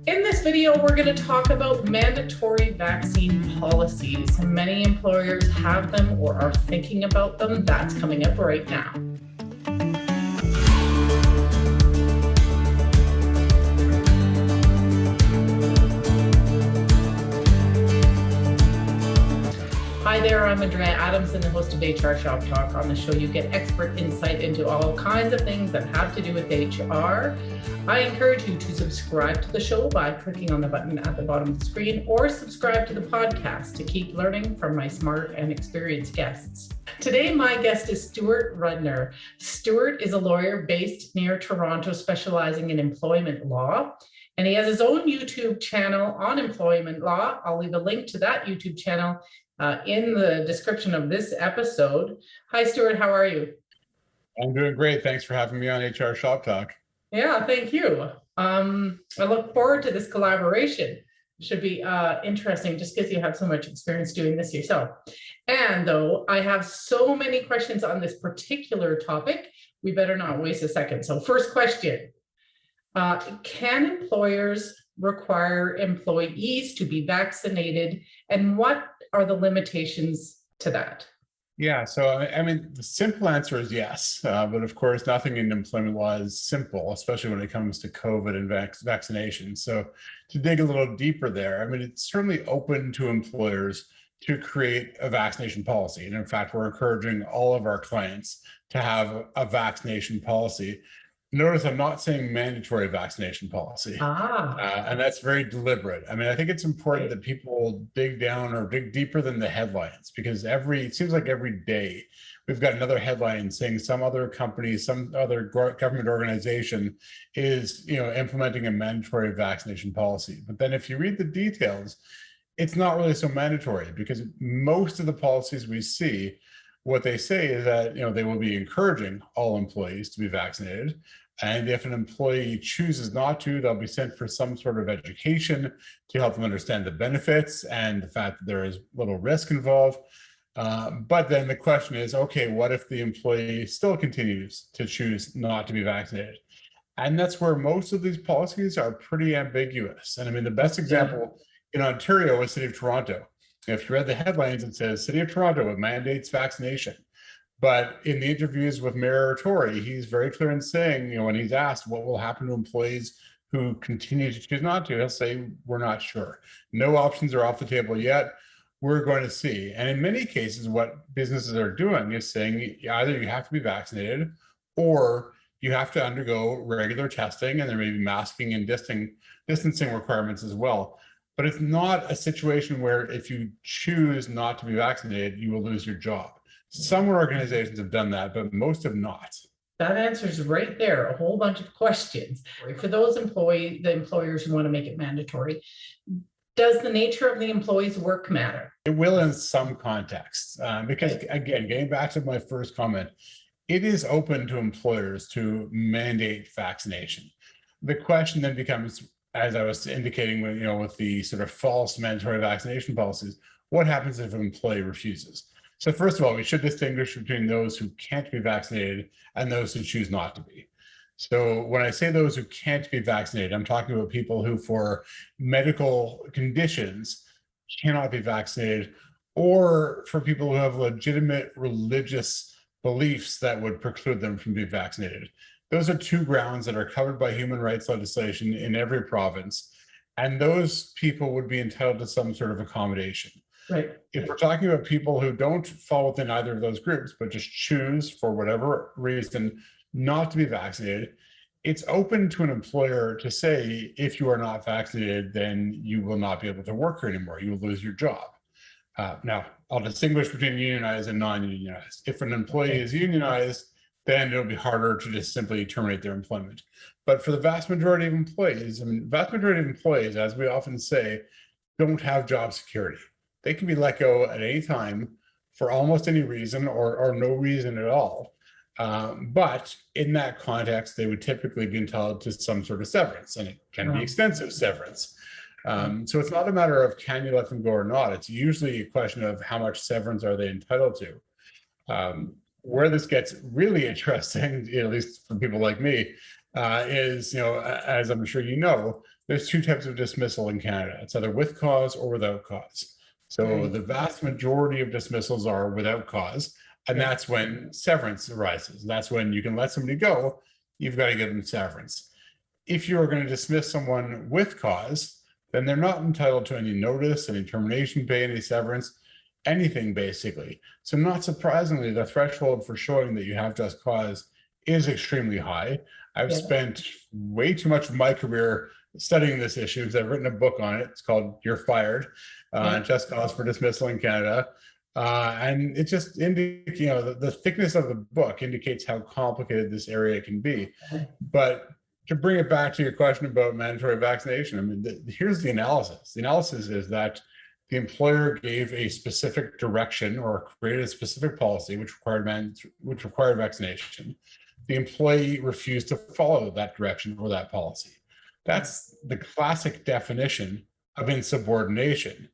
In this video, we're going to talk about mandatory vaccine policies. Many employers have them or are thinking about them. That's coming up right now. Hi there, I'm Andrea Adams and the host of HR ShopTalk. On the show, you get expert insight into all kinds of things that have to do with HR. I encourage you to subscribe to the show by clicking on the button at the bottom of the screen or subscribe to the podcast to keep learning from my smart and experienced guests. Today, my guest is Stuart Rudner. Stuart is a lawyer based near Toronto, specializing in employment law. And he has his own YouTube channel on employment law. I'll leave a link to that YouTube channel in the description of this episode. Hi, Stuart, how are you? I'm doing great. Thanks for having me on HR Shop Talk. Yeah, thank you. I look forward to this collaboration. It should be interesting just because you have so much experience doing this yourself. And though I have so many questions on this particular topic, we better not waste a second. So first question, can employers require employees to be vaccinated, and what are the limitations to that? Yeah, so I mean, the simple answer is yes, but of course, nothing in employment law is simple, especially when it comes to COVID and vaccination. So to dig a little deeper there, I mean, it's certainly open to employers to create a vaccination policy. And in fact, we're encouraging all of our clients to have a vaccination policy. Notice I'm not saying mandatory vaccination policy, and that's very deliberate. I mean, I think it's important that people dig down or dig deeper than the headlines, because it seems like every day we've got another headline saying some other company, some other government organization is, implementing a mandatory vaccination policy. But then if you read the details, it's not really so mandatory, because most of the policies we see, what they say is that, they will be encouraging all employees to be vaccinated. And if an employee chooses not to, they'll be sent for some sort of education to help them understand the benefits and the fact that there is little risk involved. But then the question is, okay, what if the employee still continues to choose not to be vaccinated? And that's where most of these policies are pretty ambiguous. And I mean, the best example in Ontario is City of Toronto. If you read the headlines, it says City of Toronto mandates vaccination. But in the interviews with Mayor Tory, he's very clear in saying, when he's asked what will happen to employees who continue to choose not to, he'll say, we're not sure. No options are off the table yet. We're going to see. And in many cases, what businesses are doing is saying either you have to be vaccinated or you have to undergo regular testing, and there may be masking and distancing requirements as well. But it's not a situation where if you choose not to be vaccinated, you will lose your job. Some organizations have done that, but most have not. That answers right there a whole bunch of questions. For those the employers who want to make it mandatory, does the nature of the employee's work matter? It will in some contexts, because again, getting back to my first comment, it is open to employers to mandate vaccination. The question then becomes, as I was indicating, with the sort of false mandatory vaccination policies, what happens if an employee refuses? So first of all, we should distinguish between those who can't be vaccinated and those who choose not to be. So when I say those who can't be vaccinated, I'm talking about people who, for medical conditions, cannot be vaccinated, or for people who have legitimate religious beliefs that would preclude them from being vaccinated. Those are two grounds that are covered by human rights legislation in every province, and those people would be entitled to some sort of accommodation. Right. If we're talking about people who don't fall within either of those groups, but just choose for whatever reason not to be vaccinated, it's open to an employer to say, if you are not vaccinated, then you will not be able to work here anymore. You will lose your job. Now, I'll distinguish between unionized and non-unionized. If an employee is unionized, then it'll be harder to just simply terminate their employment. But for the vast majority of employees, as we often say, don't have job security. They can be let go at any time for almost any reason or no reason at all. But in that context, they would typically be entitled to some sort of severance, and it can be extensive severance. So it's not a matter of can you let them go or not. It's usually a question of how much severance are they entitled to. Where this gets really interesting, at least for people like me, is, as I'm sure you know, there's two types of dismissal in Canada. It's either with cause or without cause. So Right. the vast majority of dismissals are without cause, and Right. that's when severance arises. That's when you can let somebody go. You've got to give them severance. If you're going to dismiss someone with cause, then they're not entitled to any notice, any termination pay, any severance, anything basically. So not surprisingly, the threshold for showing that you have just cause is extremely high. I've Yeah. spent way too much of my career studying this issue because I've written a book on it. It's called You're Fired, Yeah. Just Cause for Dismissal in Canada. And it just indicates, the thickness of the book indicates how complicated this area can be. But to bring it back to your question about mandatory vaccination, I mean, here's the analysis. The analysis is that the employer gave a specific direction or created a specific policy which required vaccination. The employee refused to follow that direction or that policy. That's the classic definition of insubordination.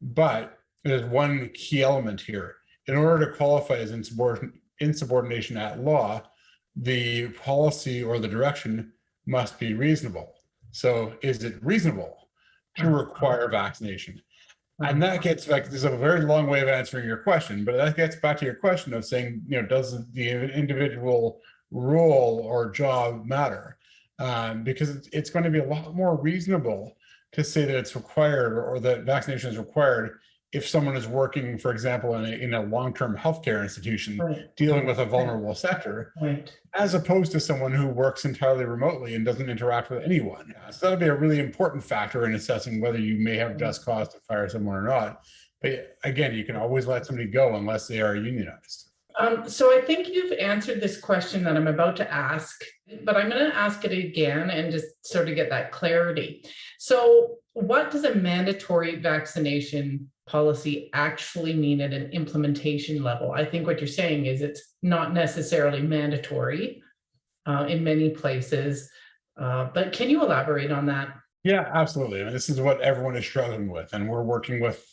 But there's one key element here. In order to qualify as insubordination at law, the policy or the direction must be reasonable. So is it reasonable to require vaccination? And that gets back, there's a very long way of answering your question, but that gets back to your question of saying, does the individual role or job matter? Because it's going to be a lot more reasonable to say that it's required or that vaccination is required if someone is working, for example, in a long-term healthcare institution, Right. dealing with a vulnerable sector, Right. as opposed to someone who works entirely remotely and doesn't interact with anyone. So that'll be a really important factor in assessing whether you may have just cause to fire someone or not. But again, you can always let somebody go unless they are unionized. So I think you've answered this question that I'm about to ask, but I'm going to ask it again and just sort of get that clarity. So what does a mandatory vaccination policy actually mean at an implementation level? I think what you're saying is it's not necessarily mandatory in many places, but can you elaborate on that? Yeah, absolutely. I mean, this is what everyone is struggling with. And we're working with,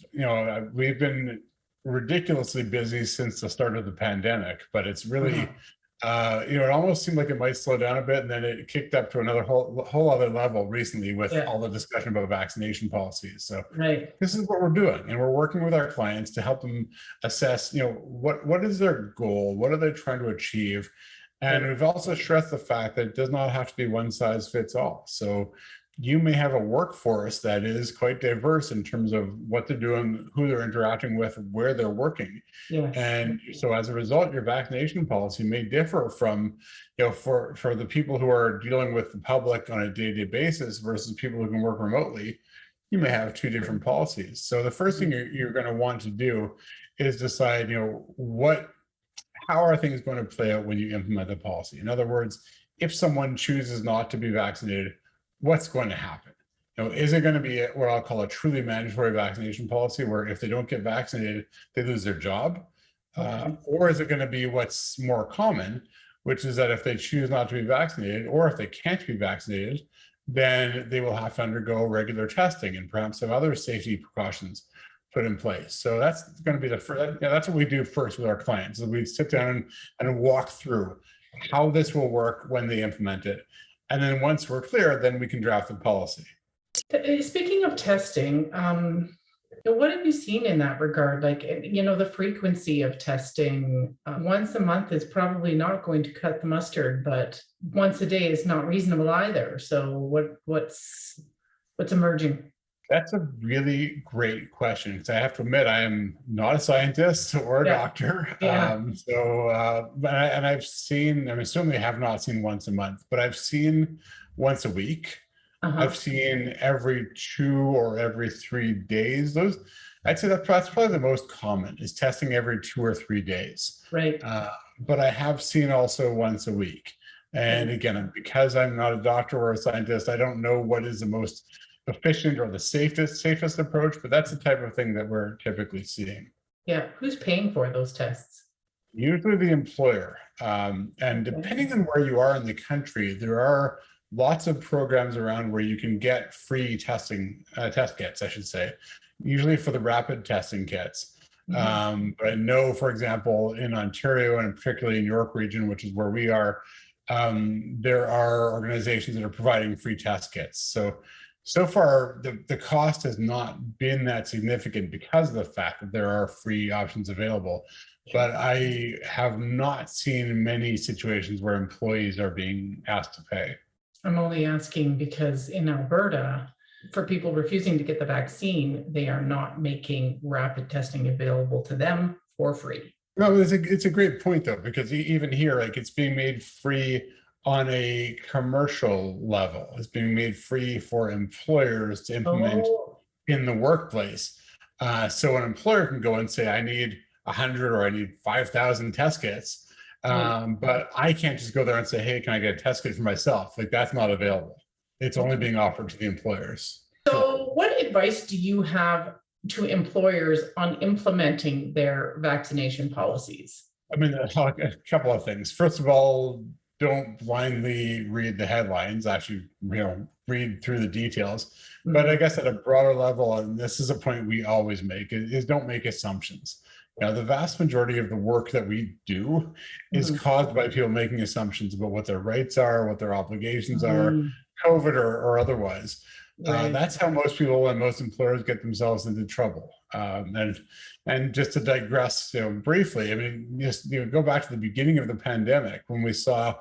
we've been ridiculously busy since the start of the pandemic, but it's really, it almost seemed like it might slow down a bit, and then it kicked up to another whole other level recently with all the discussion about vaccination policies. So this is what we're doing, and we're working with our clients to help them assess, what is their goal, what are they trying to achieve, and we've also stressed the fact that it does not have to be one size fits all. So you may have a workforce that is quite diverse in terms of what they're doing, who they're interacting with, where they're working. And so as a result, your vaccination policy may differ from, for the people who are dealing with the public on a day-to-day basis versus people who can work remotely, you may have two different policies. So the first thing you're going to want to do is decide, how are things going to play out when you implement the policy? In other words, if someone chooses not to be vaccinated, what's going to happen? Is it going to be what I'll call a truly mandatory vaccination policy, where if they don't get vaccinated, they lose their job? Or is it going to be what's more common, which is that if they choose not to be vaccinated, or if they can't be vaccinated, then they will have to undergo regular testing and perhaps have other safety precautions put in place. So that's going to be the first, that's what we do first with our clients. So we sit down and walk through how this will work when they implement it. And then once we're clear, then we can draft the policy. Speaking of testing, what have you seen in that regard? Like, the frequency of testing once a month is probably not going to cut the mustard, but once a day is not reasonable either. So what's emerging? That's a really great question. So I have to admit, I am not a scientist or a doctor. And I've seen, certainly have not seen once a month, but I've seen once a week. I've seen every 2 or every 3 days. I'd say that's probably the most common, is testing every 2 or 3 days. But I have seen also once a week. And again, because I'm not a doctor or a scientist, I don't know what is the most efficient or the safest approach, but that's the type of thing that we're typically seeing. Yeah, who's paying for those tests? Usually the employer. And depending on where you are in the country, there are lots of programs around where you can get free test kits, I should say, usually for the rapid testing kits. But I know, for example, in Ontario and particularly in York region, which is where we are, there are organizations that are providing free test kits. So So far, the cost has not been that significant because of the fact that there are free options available. But I have not seen many situations where employees are being asked to pay. I'm only asking because in Alberta, for people refusing to get the vaccine, they are not making rapid testing available to them for free. No, it's a great point though, because even here, like it's being made free on a commercial level. It's being made free for employers to implement Oh, in the workplace. So an employer can go and say, I need 100 or I need 5,000 test kits. But I can't just go there and say, hey, can I get a test kit for myself? Like that's not available. It's only being offered to the employers. so what advice do you have to employers on implementing their vaccination policies? I mean, a couple of things. First of all, don't blindly read the headlines. Actually, read through the details. But I guess at a broader level, and this is a point we always make, is don't make assumptions. The vast majority of the work that we do is caused by people making assumptions about what their rights are, what their obligations are, COVID or otherwise. That's how most people and most employers get themselves into trouble. And just to digress, briefly, I mean, just go back to the beginning of the pandemic when we saw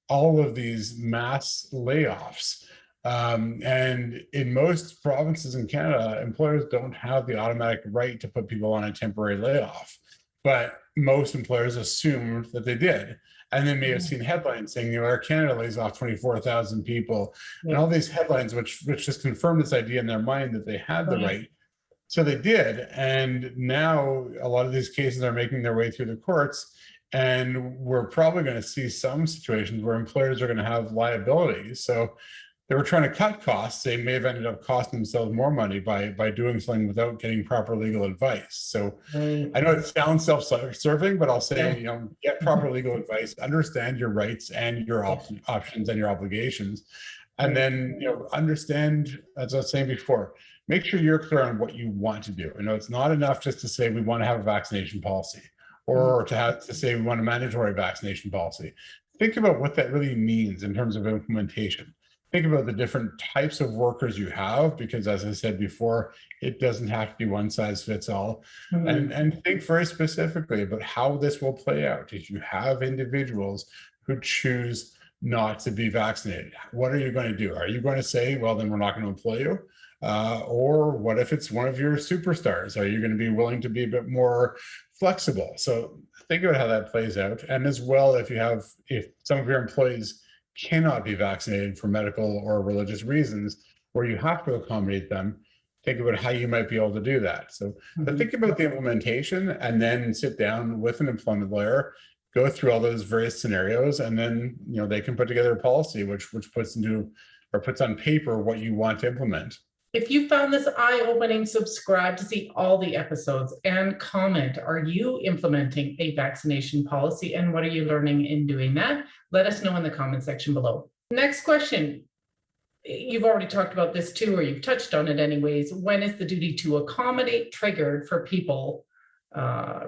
all of these mass layoffs. And in most provinces in Canada, employers don't have the automatic right to put people on a temporary layoff, but most employers assumed that they did. And they may have seen headlines saying, Air Canada lays off 24,000 people, and all these headlines, which just confirmed this idea in their mind that they had the right. So they did. And now a lot of these cases are making their way through the courts. And we're probably going to see some situations where employers are going to have liabilities. So they were trying to cut costs. They may have ended up costing themselves more money by doing something without getting proper legal advice. So I know it sounds self-serving, but I'll say, get proper legal advice, understand your rights and your options and your obligations. And then, understand, as I was saying before, make sure you're clear on what you want to do. It's not enough just to say we want to have a vaccination policy or to say we want a mandatory vaccination policy. Think about what that really means in terms of implementation. Think about the different types of workers you have, because as I said before, it doesn't have to be one size fits all. And think very specifically about how this will play out. If you have individuals who choose not to be vaccinated, what are you going to do? Are you going to say, well, then we're not going to employ you? Or what if it's one of your superstars? Are you going to be willing to be a bit more flexible? So think about how that plays out. And as well, if some of your employees cannot be vaccinated for medical or religious reasons, where you have to accommodate them, think about how you might be able to do that. So but think about the implementation and then sit down with an employment lawyer, go through all those various scenarios, and then they can put together a policy which puts on paper what you want to implement. If you found this eye-opening, subscribe to see all the episodes and comment. Are you implementing a vaccination policy, and what are you learning in doing that? Let us know in the comment section below. Next question. You've already talked about this too, or you've touched on it anyways. When is the duty to accommodate triggered for people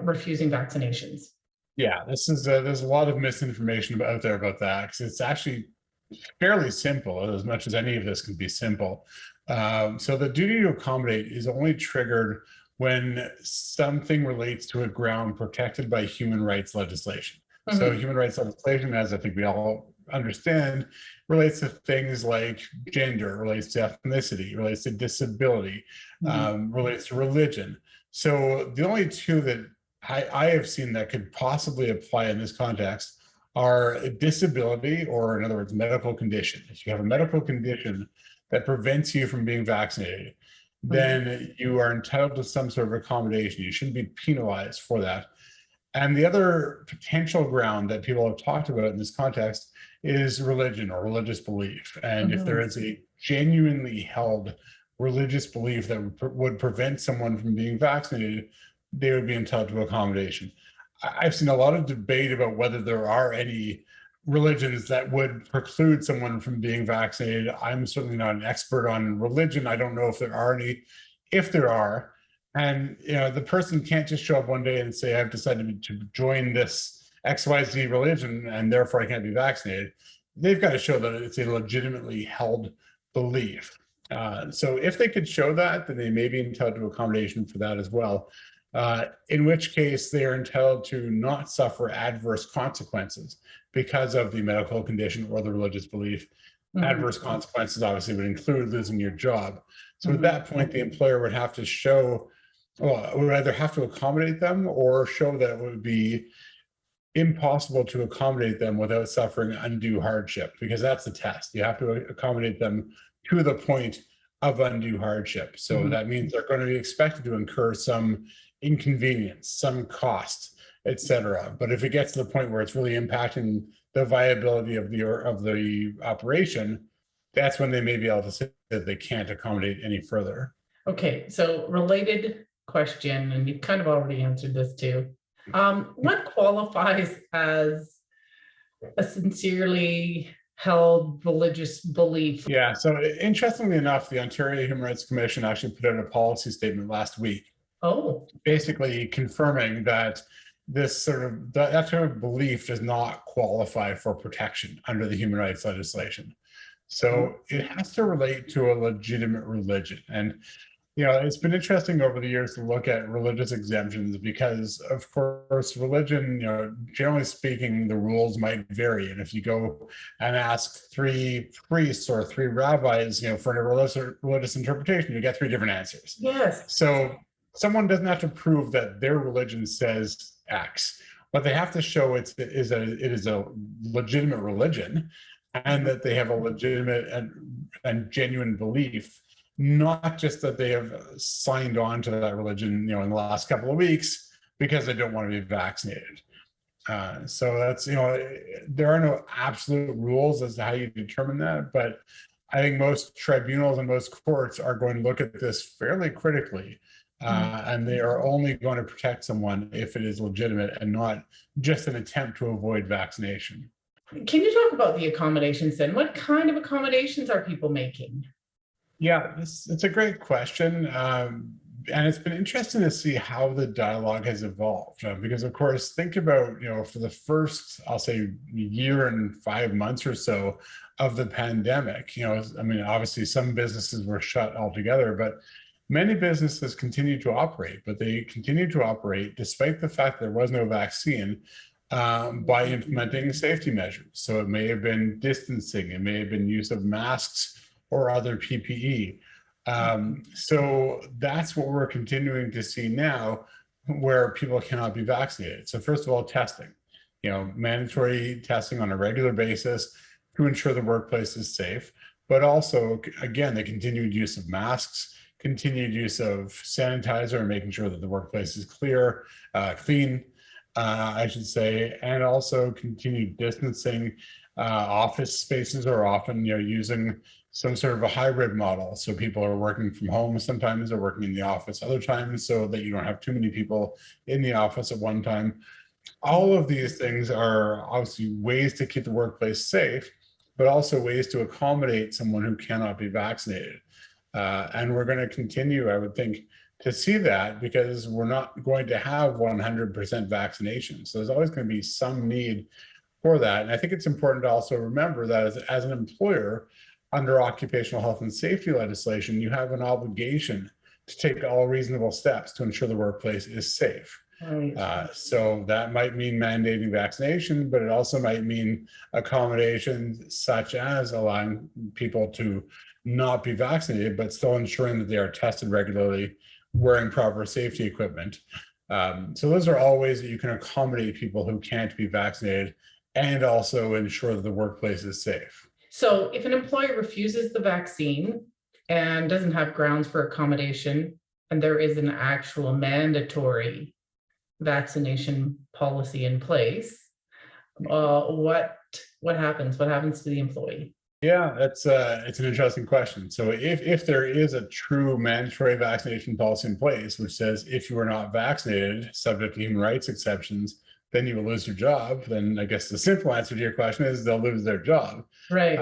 refusing vaccinations? Yeah, there's a lot of misinformation out there about that, because it's actually fairly simple, as much as any of this can be simple. So the duty to accommodate is only triggered when something relates to a ground protected by human rights legislation. So human rights legislation, as I think we all understand, relates to things like gender, relates to ethnicity, relates to disability, relates to religion. So the only two that I have seen that could possibly apply in this context are a disability, or in other words, medical condition. If you have a medical condition that prevents you from being vaccinated, then you are entitled to some sort of accommodation. You shouldn't be penalized for that. And the other potential ground that people have talked about in this context is religion or religious belief. And if there is a genuinely held religious belief that would prevent someone from being vaccinated, they would be entitled to accommodation. I've seen a lot of debate about whether there are any religions that would preclude someone from being vaccinated. I'm certainly not an expert on religion. I don't know if there are any. If there are, and the person can't just show up one day and say, I've decided to join this XYZ religion and therefore I can't be vaccinated. They've got to show that it's a legitimately held belief. So if they could show that, then they may be entitled to accommodation for that as well. In which case they are entitled to not suffer adverse consequences because of the medical condition or the religious belief. Adverse consequences obviously would include losing your job. So at that point, the employer would have to show, well, would either have to accommodate them or show that it would be impossible to accommodate them without suffering undue hardship, because that's the test. You have to accommodate them to the point of undue hardship. So that means they're going to be expected to incur some inconvenience, some cost, etc. But if it gets to the point where it's really impacting the viability of the operation, that's when they may be able to say that they can't accommodate any further. Okay, so related question, and you kind of already answered this too. What qualifies as a sincerely held religious belief? Yeah, so interestingly enough, the Ontario Human Rights Commission actually put out a policy statement last week, basically confirming that this sort of that sort of belief does not qualify for protection under the human rights legislation. So it has to relate to a legitimate religion. And it's been interesting over the years to look at religious exemptions because, of course, religion, generally speaking, the rules might vary. And if you go and ask 3 priests or 3 rabbis, for a religious interpretation, you get 3 different answers. Yes. So someone doesn't have to prove that their religion says X, but they have to show it is a legitimate religion and that they have a legitimate and genuine belief. Not just that they have signed on to that religion, in the last couple of weeks because they don't want to be vaccinated. So that's, there are no absolute rules as to how you determine that, but I think most tribunals and most courts are going to look at this fairly critically, and they are only going to protect someone if it is legitimate and not just an attempt to avoid vaccination. Can you talk about the accommodations then? What kind of accommodations are people making? Yeah, it's a great question. And it's been interesting to see how the dialogue has evolved. Because, of course, think about, for the first, I'll say, year and 5 months or so of the pandemic, obviously some businesses were shut altogether, but many businesses continued to operate, but they continued to operate despite the fact there was no vaccine by implementing safety measures. So it may have been distancing, it may have been use of masks or other PPE. So that's what we're continuing to see now, where people cannot be vaccinated. So first of all, testing, mandatory testing on a regular basis to ensure the workplace is safe, but also, again, the continued use of masks, continued use of sanitizer, and making sure that the workplace is clean, I should say, and also continued distancing. Office spaces are often, using some sort of a hybrid model. So people are working from home sometimes, or working in the office other times, so that you don't have too many people in the office at one time. All of these things are obviously ways to keep the workplace safe, but also ways to accommodate someone who cannot be vaccinated. And we're going to continue, I would think, to see that, because we're not going to have 100% vaccination. So there's always going to be some need for that. And I think it's important to also remember that as an employer, under occupational health and safety legislation, you have an obligation to take all reasonable steps to ensure the workplace is safe. So that might mean mandating vaccination, but it also might mean accommodations such as allowing people to not be vaccinated, but still ensuring that they are tested regularly, wearing proper safety equipment. So those are all ways that you can accommodate people who can't be vaccinated and also ensure that the workplace is safe. So if an employer refuses the vaccine and doesn't have grounds for accommodation, and there is an actual mandatory vaccination policy in place, what happens? What happens to the employee? Yeah, it's an interesting question. So if there is a true mandatory vaccination policy in place, which says if you are not vaccinated, subject to human rights exceptions, then you will lose your job, then I guess the simple answer to your question is they'll lose their job. Right.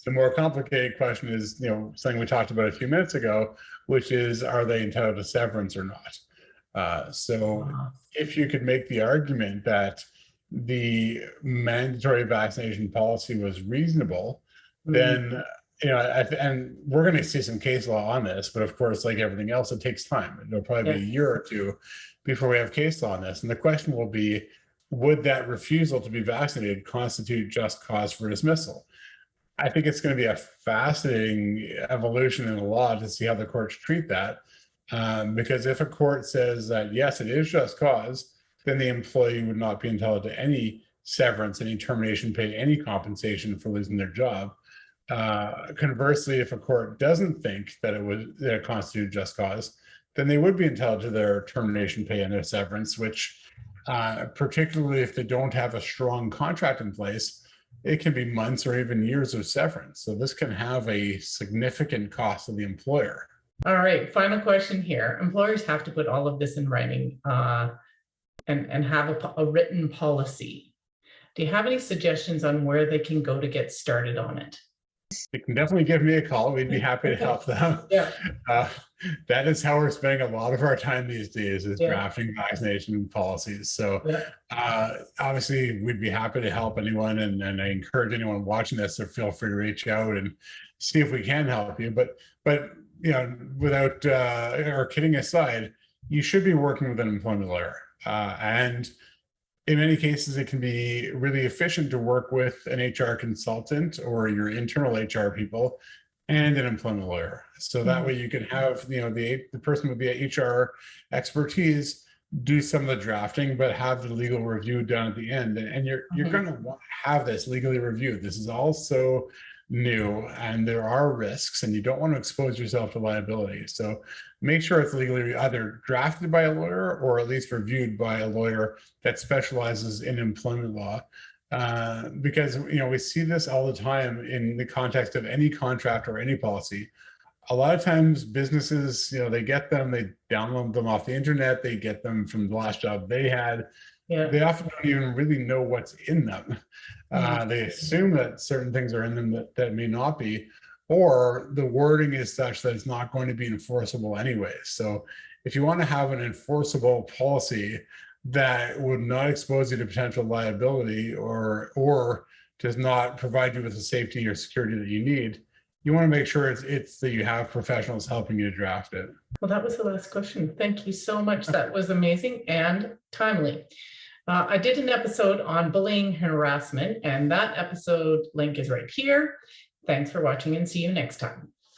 The more complicated question is, something we talked about a few minutes ago, which is, are they entitled to severance or not? So if you could make the argument that the mandatory vaccination policy was reasonable, then And we're going to see some case law on this, but of course, like everything else, it takes time. It'll probably be a year or two before we have case law on this. And the question will be, would that refusal to be vaccinated constitute just cause for dismissal? I think it's going to be a fascinating evolution in the law to see how the courts treat that. Because if a court says that, yes, it is just cause, then the employee would not be entitled to any severance, any termination pay, any compensation for losing their job. Conversely, if a court doesn't think that it constituted just cause, then they would be entitled to their termination pay and their severance, which particularly if they don't have a strong contract in place, it can be months or even years of severance. So this can have a significant cost to the employer. All right, final question here. Employers have to put all of this in writing and have a written policy. Do you have any suggestions on where they can go to get started on it? You can definitely give me a call. We'd be happy to help them. Yeah. That is how we're spending a lot of our time these days, is drafting vaccination policies. So obviously we'd be happy to help anyone. And I encourage anyone watching this to feel free to reach out and see if we can help you. But without or kidding aside, you should be working with an employment lawyer. And in many cases, it can be really efficient to work with an HR consultant or your internal HR people and an employment lawyer. So that way you can have, the person with the HR expertise do some of the drafting, but have the legal review done at the end. And you're going to want to have this legally reviewed. This is also new and there are risks and you don't want to expose yourself to liability. So make sure it's legally either drafted by a lawyer or at least reviewed by a lawyer that specializes in employment law. Because we see this all the time in the context of any contract or any policy. A lot of times businesses, they get them, they download them off the internet, they get them from the last job they had. They often don't even really know what's in them. They assume that certain things are in them that may not be, or the wording is such that it's not going to be enforceable anyway. So if you want to have an enforceable policy that would not expose you to potential liability or does not provide you with the safety or security that you need, you want to make sure it's that you have professionals helping you to draft it. Well, that was the last question. Thank you so much. That was amazing and timely. I did an episode on bullying and harassment, and that episode link is right here. Thanks for watching and see you next time.